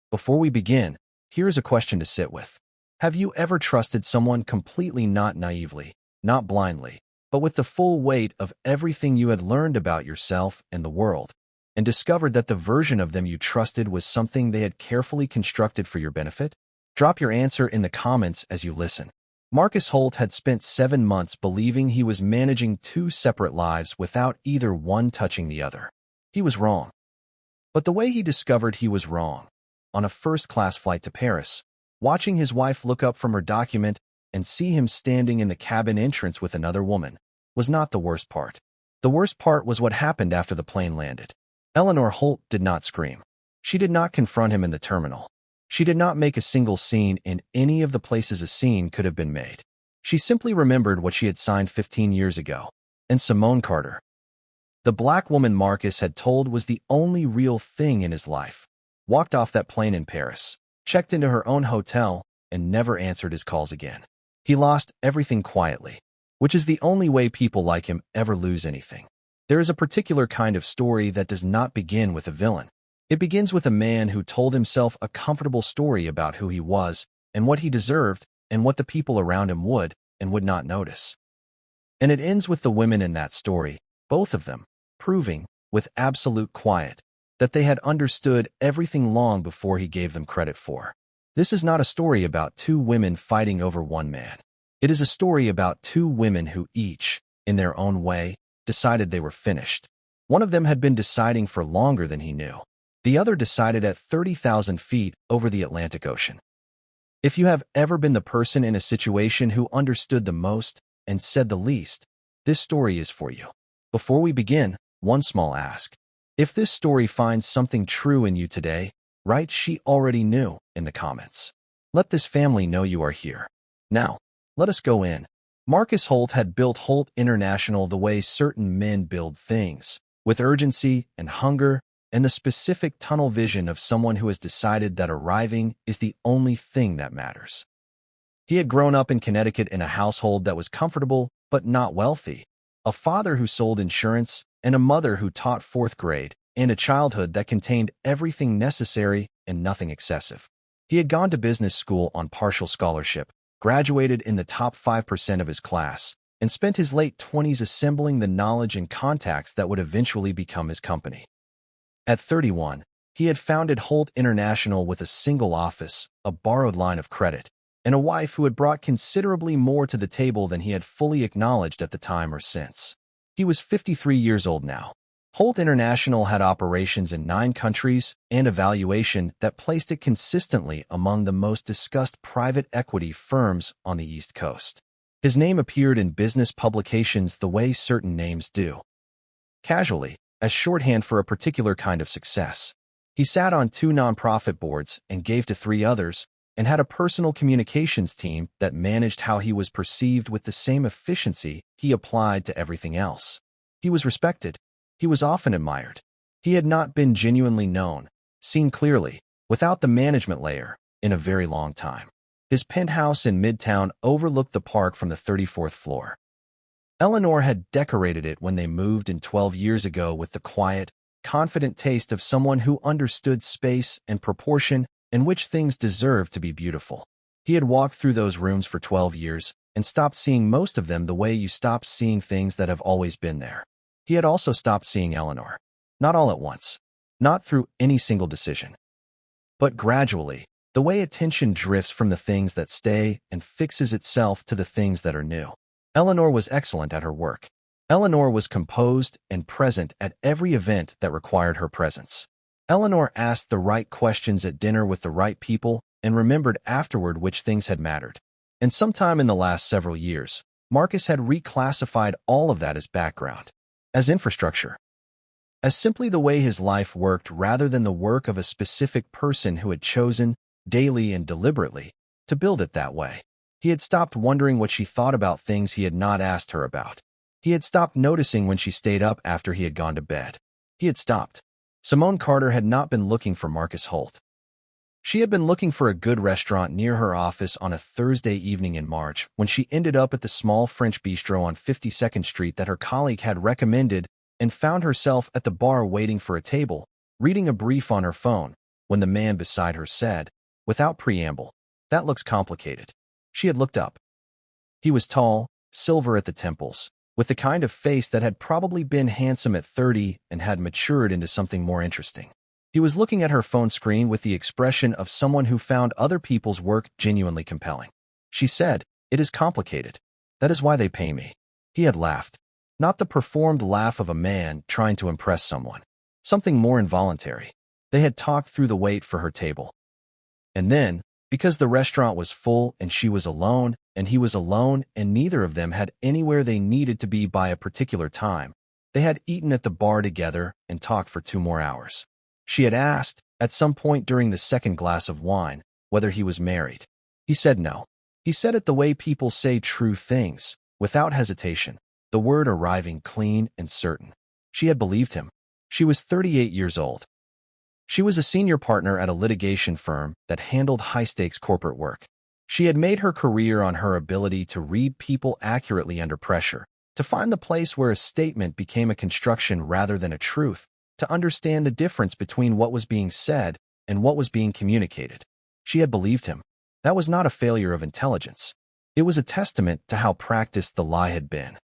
Before we begin, here's a question to sit with. Have you ever trusted someone completely, not naively, not blindly, but with the full weight of everything you had learned about yourself and the world, and discovered that the version of them you trusted was something they had carefully constructed for your benefit? Drop your answer in the comments as you listen. Marcus Holt had spent 7 months believing he was managing two separate lives without either one touching the other. He was wrong. But the way he discovered he was wrong, on a first-class flight to Paris, watching his wife look up from her document and see him standing in the cabin entrance with another woman, was not the worst part. The worst part was what happened after the plane landed. Eleanor Holt did not scream. She did not confront him in the terminal. She did not make a single scene in any of the places a scene could have been made. She simply remembered what she had signed 15 years ago. And Simone Carter, the black woman Marcus had told was the only real thing in his life, walked off that plane in Paris, checked into her own hotel, and never answered his calls again. He lost everything quietly, which is the only way people like him ever lose anything. There is a particular kind of story that does not begin with a villain. It begins with a man who told himself a comfortable story about who he was and what he deserved and what the people around him would and would not notice. And it ends with the women in that story, both of them, proving, with absolute quiet, that they had understood everything long before he gave them credit for. This is not a story about two women fighting over one man. It is a story about two women who each, in their own way, decided they were finished. One of them had been deciding for longer than he knew. The other decided at 30,000 feet over the Atlantic Ocean. If you have ever been the person in a situation who understood the most and said the least, this story is for you. Before we begin, one small ask. If this story finds something true in you today, write "she already knew" in the comments. Let this family know you are here. Now, let us go in. Marcus Holt had built Holt International the way certain men build things, with urgency and hunger and the specific tunnel vision of someone who has decided that arriving is the only thing that matters. He had grown up in Connecticut in a household that was comfortable but not wealthy, a father who sold insurance, and a mother who taught 4th grade, and a childhood that contained everything necessary and nothing excessive. He had gone to business school on partial scholarship, graduated in the top 5% of his class, and spent his late 20s assembling the knowledge and contacts that would eventually become his company. At 31, he had founded Holt International with a single office, a borrowed line of credit, and a wife who had brought considerably more to the table than he had fully acknowledged at the time or since. He was 53 years old now. Holt International had operations in 9 countries and a valuation that placed it consistently among the most discussed private equity firms on the East Coast. His name appeared in business publications the way certain names do, casually, as shorthand for a particular kind of success. He sat on 2 nonprofit boards and gave to 3 others, and had a personal communications team that managed how he was perceived with the same efficiency he applied to everything else. He was respected. He was often admired. He had not been genuinely known, seen clearly, without the management layer, in a very long time. His penthouse in Midtown overlooked the park from the 34th floor. Eleanor had decorated it when they moved in 12 years ago with the quiet, confident taste of someone who understood space and proportion in which things deserve to be beautiful. He had walked through those rooms for 12 years and stopped seeing most of them the way you stop seeing things that have always been there. He had also stopped seeing Eleanor. Not all at once. Not through any single decision. But gradually, the way attention drifts from the things that stay and fixes itself to the things that are new. Eleanor was excellent at her work. Eleanor was composed and present at every event that required her presence. Eleanor asked the right questions at dinner with the right people and remembered afterward which things had mattered. And sometime in the last several years, Marcus had reclassified all of that as background, as infrastructure, as simply the way his life worked rather than the work of a specific person who had chosen, daily and deliberately, to build it that way. He had stopped wondering what she thought about things he had not asked her about. He had stopped noticing when she stayed up after he had gone to bed. He had stopped. Simone Carter had not been looking for Marcus Holt. She had been looking for a good restaurant near her office on a Thursday evening in March when she ended up at the small French bistro on 52nd Street that her colleague had recommended and found herself at the bar waiting for a table, reading a brief on her phone, when the man beside her said, without preamble, "That looks complicated." She had looked up. He was tall, silver at the temples, with the kind of face that had probably been handsome at 30 and had matured into something more interesting. He was looking at her phone screen with the expression of someone who found other people's work genuinely compelling. She said, "It is complicated. That is why they pay me." He had laughed. Not the performed laugh of a man trying to impress someone. Something more involuntary. They had talked through the wait for her table. And then, because the restaurant was full and she was alone, and he was alone, and neither of them had anywhere they needed to be by a particular time, they had eaten at the bar together and talked for 2 more hours. She had asked, at some point during the second glass of wine, whether he was married. He said no. He said it the way people say true things, without hesitation, the word arriving clean and certain. She had believed him. She was 38 years old. She was a senior partner at a litigation firm that handled high-stakes corporate work. She had made her career on her ability to read people accurately under pressure, to find the place where a statement became a construction rather than a truth, to understand the difference between what was being said and what was being communicated. She had believed him. That was not a failure of intelligence. It was a testament to how practiced the lie had been.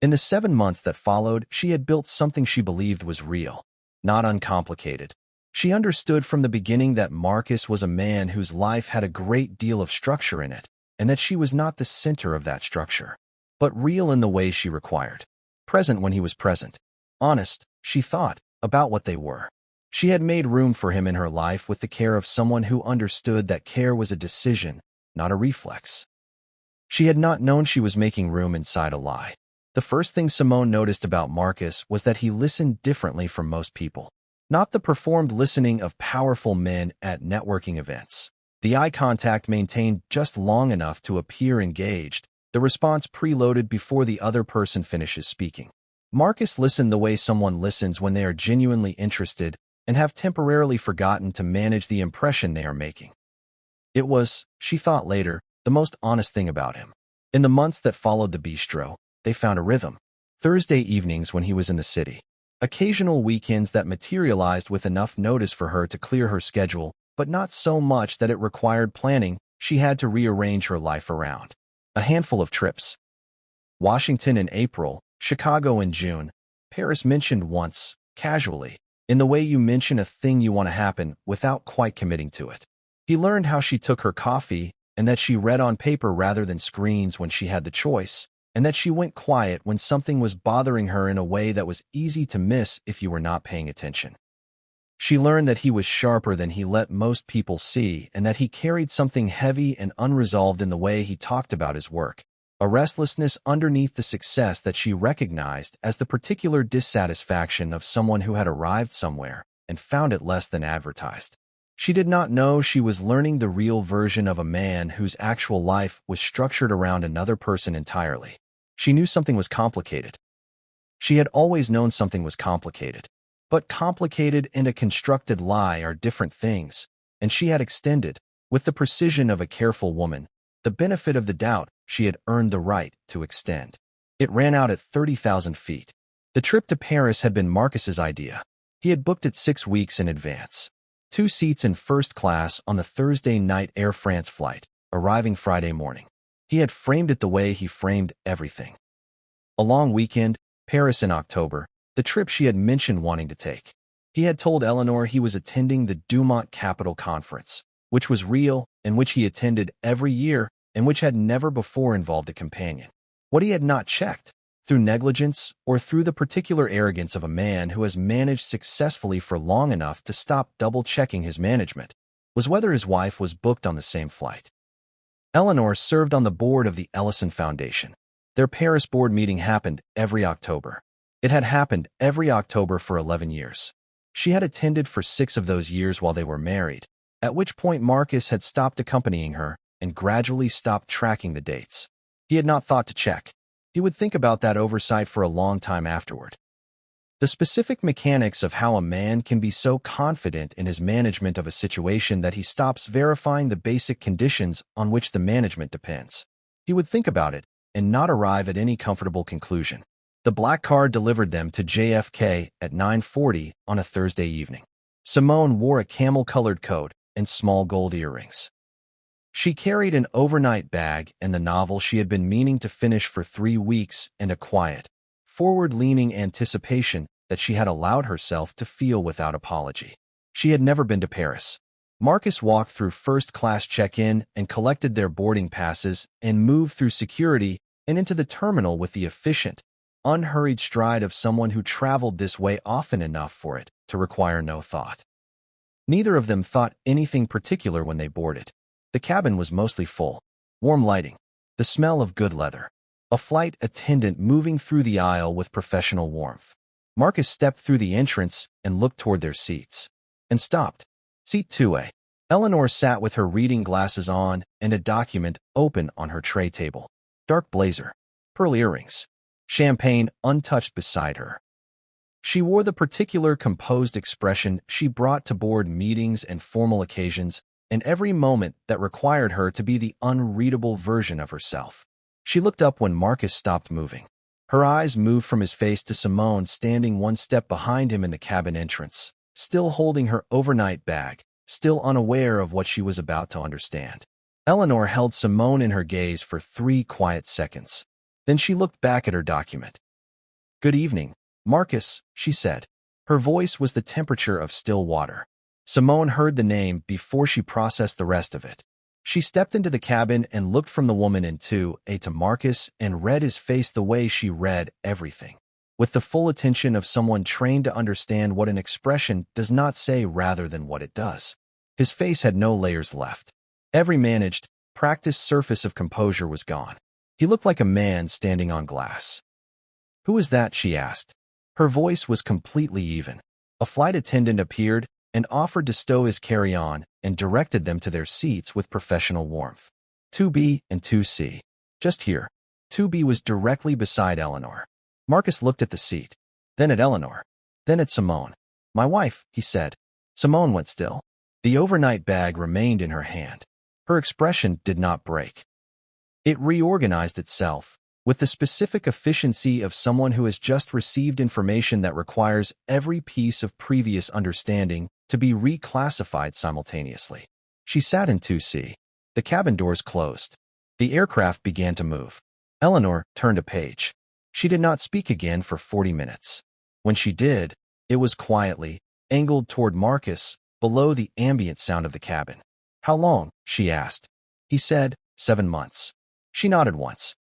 In the 7 months that followed, she had built something she believed was real, not uncomplicated. She understood from the beginning that Marcus was a man whose life had a great deal of structure in it, and that she was not the center of that structure, but real in the way she required. Present when he was present. Honest, she thought, about what they were. She had made room for him in her life with the care of someone who understood that care was a decision, not a reflex. She had not known she was making room inside a lie. The first thing Simone noticed about Marcus was that he listened differently from most people. Not the performed listening of powerful men at networking events. The eye contact maintained just long enough to appear engaged, the response preloaded before the other person finishes speaking. Marcus listened the way someone listens when they are genuinely interested and have temporarily forgotten to manage the impression they are making. It was, she thought later, the most honest thing about him. In the months that followed the bistro, they found a rhythm. Thursday evenings when he was in the city. Occasional weekends that materialized with enough notice for her to clear her schedule, but not so much that it required planning she had to rearrange her life around. A handful of trips. Washington in April, Chicago in June, Paris mentioned once, casually, in the way you mention a thing you want to happen without quite committing to it. He learned how she took her coffee and that she read on paper rather than screens when she had the choice, and that she went quiet when something was bothering her in a way that was easy to miss if you were not paying attention. She learned that he was sharper than he let most people see and that he carried something heavy and unresolved in the way he talked about his work, a restlessness underneath the success that she recognized as the particular dissatisfaction of someone who had arrived somewhere and found it less than advertised. She did not know she was learning the real version of a man whose actual life was structured around another person entirely. She knew something was complicated. She had always known something was complicated. But complicated and a constructed lie are different things, and she had extended, with the precision of a careful woman, the benefit of the doubt she had earned the right to extend. It ran out at 30,000 feet. The trip to Paris had been Marcus's idea. He had booked it 6 weeks in advance. 2 seats in first class on the Thursday night Air France flight, arriving Friday morning. He had framed it the way he framed everything. A long weekend, Paris in October, the trip she had mentioned wanting to take. He had told Eleanor he was attending the Dumont Capital Conference, which was real and which he attended every year and which had never before involved a companion. What he had not checked, through negligence or through the particular arrogance of a man who has managed successfully for long enough to stop double-checking his management, was whether his wife was booked on the same flight. Eleanor served on the board of the Ellison Foundation. Their Paris board meeting happened every October. It had happened every October for 11 years. She had attended for 6 of those years while they were married, at which point Marcus had stopped accompanying her and gradually stopped tracking the dates. He had not thought to check. He would think about that oversight for a long time afterward. The specific mechanics of how a man can be so confident in his management of a situation that he stops verifying the basic conditions on which the management depends. He would think about it and not arrive at any comfortable conclusion. The black car delivered them to JFK at 9:40 on a Thursday evening. Simone wore a camel-colored coat and small gold earrings. She carried an overnight bag and the novel she had been meaning to finish for 3 weeks and a quiet, forward-leaning anticipation that she had allowed herself to feel without apology. She had never been to Paris. Marcus walked through first-class check-in and collected their boarding passes and moved through security and into the terminal with the efficient, unhurried stride of someone who traveled this way often enough for it to require no thought. Neither of them thought anything particular when they boarded. The cabin was mostly full. Warm lighting, the smell of good leather, a flight attendant moving through the aisle with professional warmth. Marcus stepped through the entrance and looked toward their seats. And stopped. Seat 2A. Eleanor sat with her reading glasses on and a document open on her tray table. Dark blazer, pearl earrings, champagne untouched beside her. She wore the particular composed expression she brought to board meetings and formal occasions, and every moment that required her to be the unreadable version of herself. She looked up when Marcus stopped moving. Her eyes moved from his face to Simone standing one step behind him in the cabin entrance, still holding her overnight bag, still unaware of what she was about to understand. Eleanor held Simone in her gaze for 3 quiet seconds. Then she looked back at her document. "Good evening, Marcus," she said. Her voice was the temperature of still water. Simone heard the name before she processed the rest of it. She stepped into the cabin and looked from the woman in 2A to Marcus and read his face the way she read everything, with the full attention of someone trained to understand what an expression does not say rather than what it does. His face had no layers left. Every managed, practiced surface of composure was gone. He looked like a man standing on glass. "Who is that?" she asked. Her voice was completely even. A flight attendant appeared and offered to stow his carry-on and directed them to their seats with professional warmth. 2B and 2C. Just here. 2B was directly beside Eleanor. Marcus looked at the seat, then at Eleanor, then at Simone. "My wife," he said. Simone went still. The overnight bag remained in her hand. Her expression did not break. It reorganized itself, with the specific efficiency of someone who has just received information that requires every piece of previous understanding to be reclassified simultaneously. She sat in 2C. The cabin doors closed. The aircraft began to move. Eleanor turned a page. She did not speak again for 40 minutes. When she did, it was quietly, angled toward Marcus, below the ambient sound of the cabin. "How long?" she asked. He said, 7 months. She nodded once.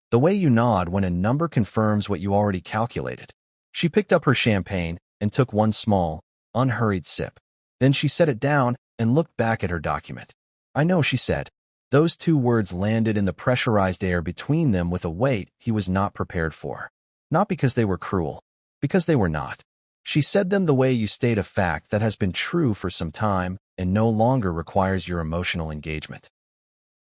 The way you nod when a number confirms what you already calculated. She picked up her champagne and took one small, unhurried sip. Then she set it down and looked back at her document. "I know," she said. Those 2 words landed in the pressurized air between them with a weight he was not prepared for. Not because they were cruel, because they were not. She said them the way you state a fact that has been true for some time and no longer requires your emotional engagement.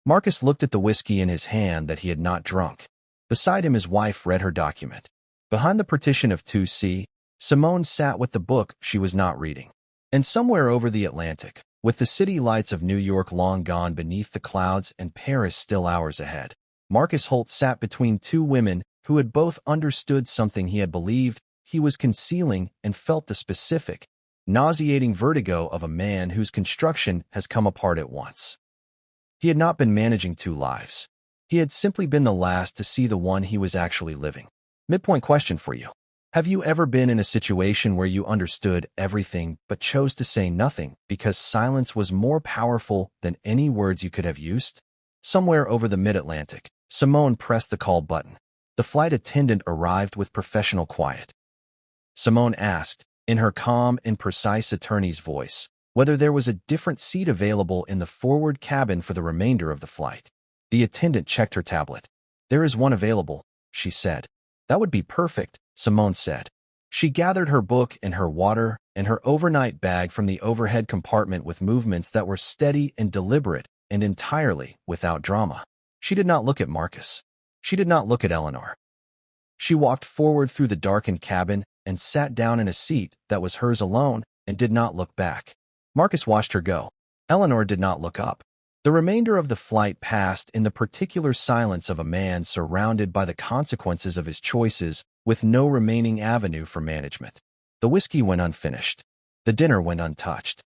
Marcus looked at the whiskey in his hand that he had not drunk. Beside him, his wife read her document. Behind the partition of 2C, Simone sat with the book she was not reading. And somewhere over the Atlantic, with the city lights of New York long gone beneath the clouds and Paris still hours ahead, Marcus Holt sat between 2 women who had both understood something he had believed he was concealing and felt the specific, nauseating vertigo of a man whose construction has come apart at once. He had not been managing 2 lives. He had simply been the last to see the one he was actually living. Midpoint question for you. Have you ever been in a situation where you understood everything but chose to say nothing because silence was more powerful than any words you could have used? Somewhere over the mid-Atlantic, Simone pressed the call button. The flight attendant arrived with professional quiet. Simone asked, in her calm and precise attorney's voice, whether there was a different seat available in the forward cabin for the remainder of the flight. The attendant checked her tablet. "There is one available," she said. "That would be perfect," Simone said. She gathered her book and her water and her overnight bag from the overhead compartment with movements that were steady and deliberate and entirely without drama. She did not look at Marcus. She did not look at Eleanor. She walked forward through the darkened cabin and sat down in a seat that was hers alone and did not look back. Marcus watched her go. Eleanor did not look up. The remainder of the flight passed in the particular silence of a man surrounded by the consequences of his choices with no remaining avenue for management. The whiskey went unfinished. The dinner went untouched.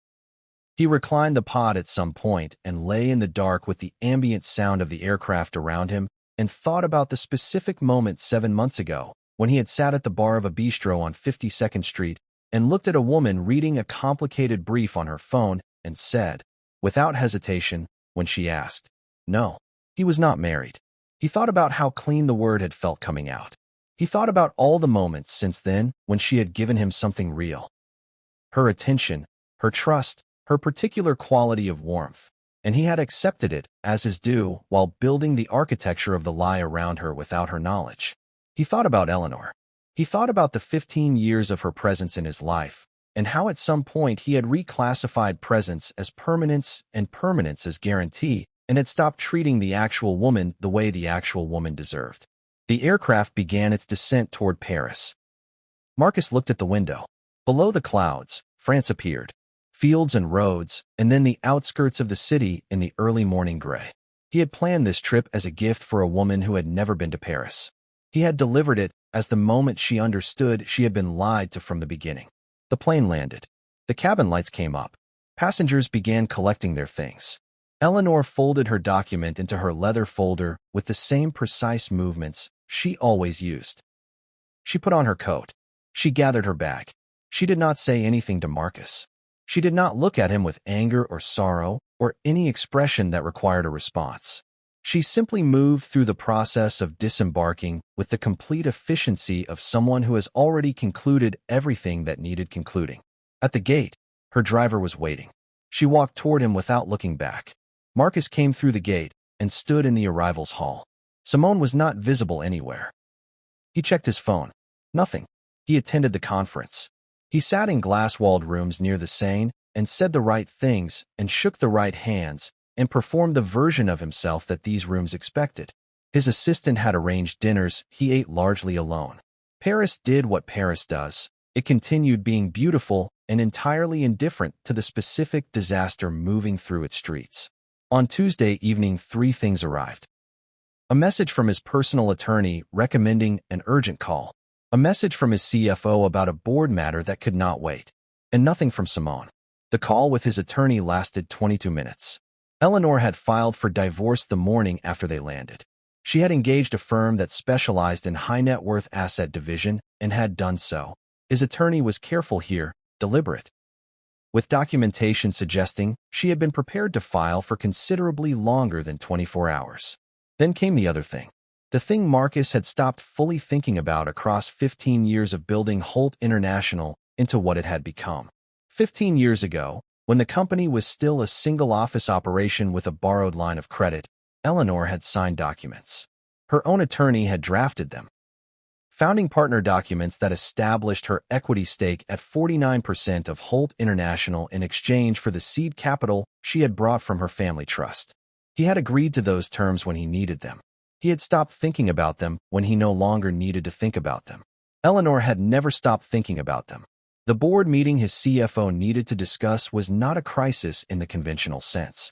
He reclined the pod at some point and lay in the dark with the ambient sound of the aircraft around him and thought about the specific moment 7 months ago when he had sat at the bar of a bistro on 52nd Street and looked at a woman reading a complicated brief on her phone and said, without hesitation, when she asked, no, he was not married. He thought about how clean the word had felt coming out. He thought about all the moments since then when she had given him something real. Her attention, her trust, her particular quality of warmth, and he had accepted it as his due while building the architecture of the lie around her without her knowledge. He thought about Eleanor. He thought about the 15 years of her presence in his life, and how at some point he had reclassified presence as permanence and permanence as guarantee, and had stopped treating the actual woman the way the actual woman deserved. The aircraft began its descent toward Paris. Marcus looked at the window. Below the clouds, France appeared. Fields and roads, and then the outskirts of the city in the early morning gray. He had planned this trip as a gift for a woman who had never been to Paris. He had delivered it as the moment she understood she had been lied to from the beginning. The plane landed. The cabin lights came up. Passengers began collecting their things. Eleanor folded her document into her leather folder with the same precise movements she always used. She put on her coat. She gathered her bag. She did not say anything to Marcus. She did not look at him with anger or sorrow or any expression that required a response. She simply moved through the process of disembarking with the complete efficiency of someone who has already concluded everything that needed concluding. At the gate, her driver was waiting. She walked toward him without looking back. Marcus came through the gate and stood in the arrivals hall. Simone was not visible anywhere. He checked his phone. Nothing. He attended the conference. He sat in glass-walled rooms near the Seine and said the right things and shook the right hands and performed the version of himself that these rooms expected. His assistant had arranged dinners he ate largely alone. Paris did what Paris does. It continued being beautiful and entirely indifferent to the specific disaster moving through its streets. On Tuesday evening, 3 things arrived. A message from his personal attorney recommending an urgent call. A message from his CFO about a board matter that could not wait. And nothing from Simone. The call with his attorney lasted 22 minutes. Eleanor had filed for divorce the morning after they landed. She had engaged a firm that specialized in high-net-worth asset division and had done so. His attorney was careful here, deliberate, with documentation suggesting she had been prepared to file for considerably longer than 24 hours. Then came the other thing. The thing Marcus had stopped fully thinking about across 15 years of building Holt International into what it had become. 15 years ago, when the company was still a single-office operation with a borrowed line of credit, Eleanor had signed documents. Her own attorney had drafted them. Founding partner documents that established her equity stake at 49% of Holt International in exchange for the seed capital she had brought from her family trust. He had agreed to those terms when he needed them. He had stopped thinking about them when he no longer needed to think about them. Eleanor had never stopped thinking about them. The board meeting his CFO needed to discuss was not a crisis in the conventional sense.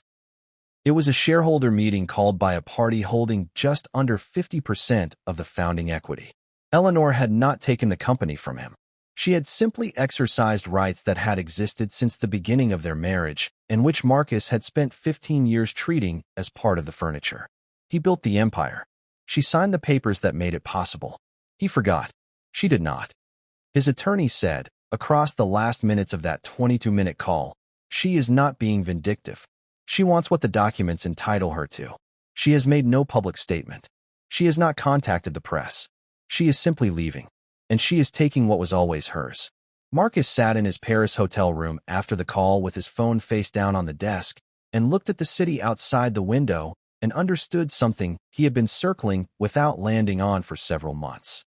It was a shareholder meeting called by a party holding just under 50% of the founding equity. Eleanor had not taken the company from him. She had simply exercised rights that had existed since the beginning of their marriage, and which Marcus had spent 15 years treating as part of the furniture. He built the empire. She signed the papers that made it possible. He forgot. She did not. His attorney said, across the last minutes of that 22-minute call, she is not being vindictive. She wants what the documents entitle her to. She has made no public statement. She has not contacted the press. She is simply leaving, and she is taking what was always hers. Marcus sat in his Paris hotel room after the call with his phone face down on the desk and looked at the city outside the window and understood something he had been circling without landing on for several months.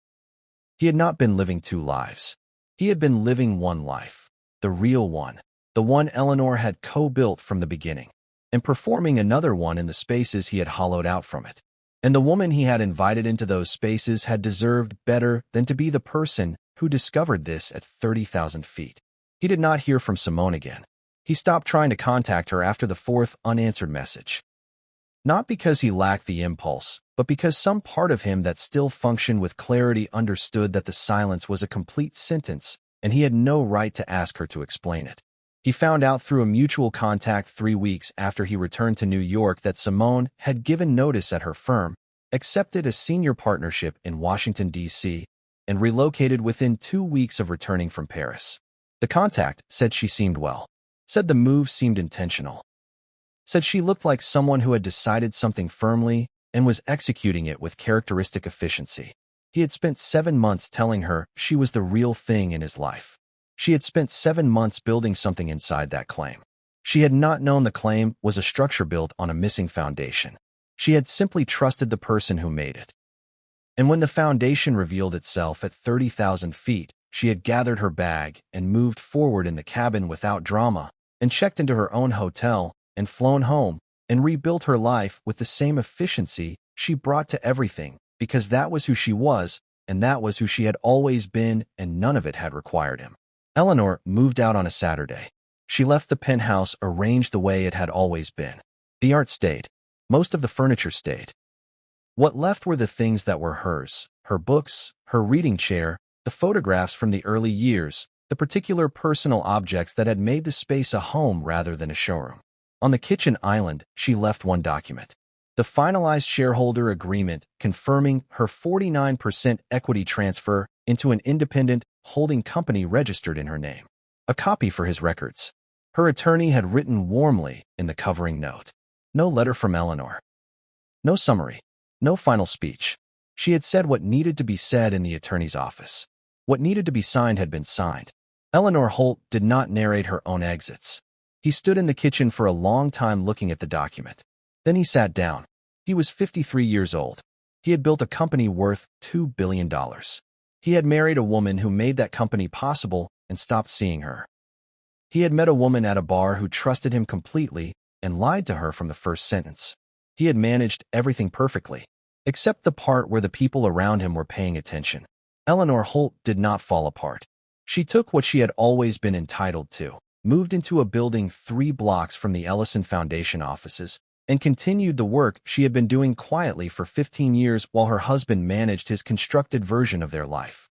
He had not been living 2 lives. He had been living one life, the real one, the one Eleanor had co-built from the beginning, and performing another one in the spaces he had hollowed out from it. And the woman he had invited into those spaces had deserved better than to be the person who discovered this at 30,000 feet. He did not hear from Simone again. He stopped trying to contact her after the 4th unanswered message. Not because he lacked the impulse, but because some part of him that still functioned with clarity understood that the silence was a complete sentence and he had no right to ask her to explain it. He found out through a mutual contact 3 weeks after he returned to New York that Simone had given notice at her firm, accepted a senior partnership in Washington, D.C., and relocated within 2 weeks of returning from Paris. The contact said she seemed well, said the move seemed intentional, said she looked like someone who had decided something firmly and was executing it with characteristic efficiency. He had spent 7 months telling her she was the real thing in his life. She had spent 7 months building something inside that claim. She had not known the claim was a structure built on a missing foundation. She had simply trusted the person who made it. And when the foundation revealed itself at 30,000 feet, she had gathered her bag and moved forward in the cabin without drama, and checked into her own hotel, and flown home, and rebuilt her life with the same efficiency she brought to everything, because that was who she was, and that was who she had always been, and none of it had required him. Eleanor moved out on a Saturday. She left the penthouse arranged the way it had always been. The art stayed. Most of the furniture stayed. What left were the things that were hers, her books, her reading chair, the photographs from the early years, the particular personal objects that had made the space a home rather than a showroom. On the kitchen island, she left one document. The finalized shareholder agreement confirming her 49% equity transfer into an independent holding company registered in her name. A copy for his records. Her attorney had written warmly in the covering note. No letter from Eleanor. No summary. No final speech. She had said what needed to be said in the attorney's office. What needed to be signed had been signed. Eleanor Holt did not narrate her own exits. He stood in the kitchen for a long time looking at the document. Then he sat down. He was 53 years old. He had built a company worth $2 billion. He had married a woman who made that company possible and stopped seeing her. He had met a woman at a bar who trusted him completely and lied to her from the first sentence. He had managed everything perfectly, except the part where the people around him were paying attention. Eleanor Holt did not fall apart. She took what she had always been entitled to, moved into a building 3 blocks from the Ellison Foundation offices, and continued the work she had been doing quietly for 15 years while her husband managed his constructed version of their life.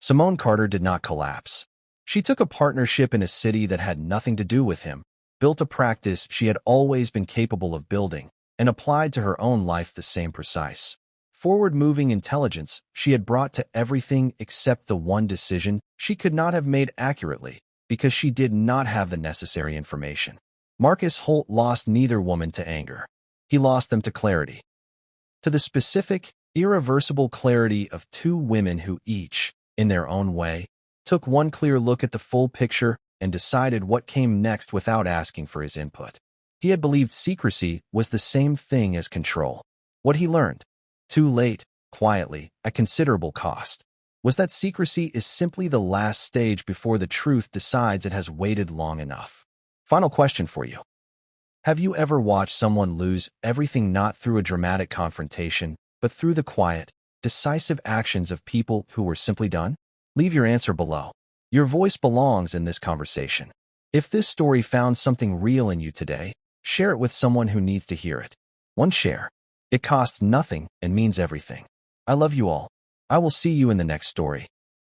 Simone Carter did not collapse. She took a partnership in a city that had nothing to do with him, built a practice she had always been capable of building, and applied to her own life the same precise, forward-moving intelligence she had brought to everything except the one decision she could not have made accurately because she did not have the necessary information. Marcus Holt lost neither woman to anger. He lost them to clarity. To the specific, irreversible clarity of 2 women who each, in their own way, took one clear look at the full picture and decided what came next without asking for his input. He had believed secrecy was the same thing as control. What he learned, too late, quietly, at considerable cost, was that secrecy is simply the last stage before the truth decides it has waited long enough. Final question for you. Have you ever watched someone lose everything not through a dramatic confrontation, but through the quiet, decisive actions of people who were simply done? Leave your answer below. Your voice belongs in this conversation. If this story found something real in you today, share it with someone who needs to hear it. One share. It costs nothing and means everything. I love you all. I will see you in the next story.